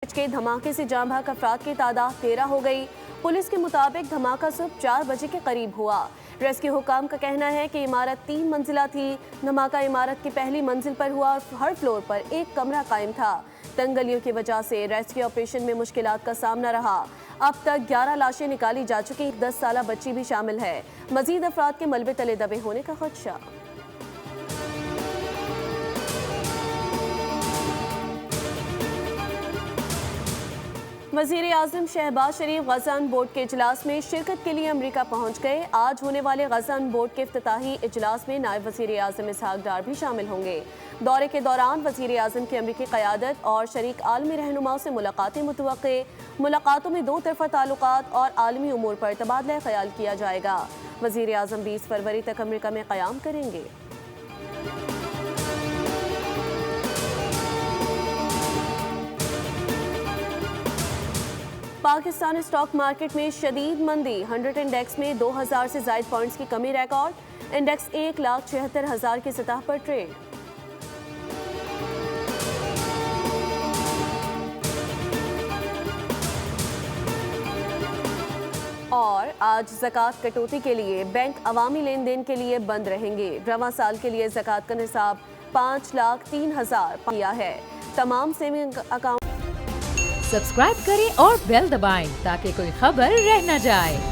के धमाके से जाँ भाग अफराद की तादाद 13 हो गई। पुलिस के मुताबिक धमाका सुबह 4 बजे के करीब हुआ। रेस्क्यू हुकाम का कहना है कि इमारत 3 मंजिला थी। धमाका इमारत की पहली मंजिल पर हुआ और हर फ्लोर पर एक कमरा कायम था। तंग गलियों की वजह से रेस्क्यू ऑपरेशन में मुश्किलात का सामना रहा। अब तक 11 लाशें निकाली जा चुकी, 10 साला बच्ची भी शामिल है। मजीद अफराद के मलबे तले दबे होने का खदशा। वज़ीर आज़म शहबाज शरीफ गज़ान बोर्ड के इजलास में शिरकत के लिए अमरीका पहुंच गए। आज होने वाले गज़ान बोर्ड के इफ्तिताही इजलास में नायब वज़ीर आज़म इसहाक डार भी शामिल होंगे। दौरे के दौरान वज़ीर आज़म की अमरीकी क़यादत और शरीक आलमी रहनुमाओं से मुलाकातें मुतवक्के। मुलाकातों में 2 तरफ़ा ताल्लुकात और आलमी उमूर पर तबादला ख्याल किया जाएगा। वज़ीर आज़म 20 फरवरी तक अमरीका में क़याम करेंगे। पाकिस्तान स्टॉक मार्केट में शदीद मंदी। 100 इंडेक्स में 2000 से ज़ायद पॉइंट्स की कमी रिकॉर्ड। इंडेक्स 1,76,000 की सतह पर ट्रेड। और आज ज़कात कटौती के लिए बैंक अवामी लेन देन के लिए बंद रहेंगे। रवां साल के लिए ज़कात का निसाब 5,03,000 किया है। तमाम सेविंग अकाउंट सब्सक्राइब करें और बेल दबाएं ताकि कोई खबर रह न जाए।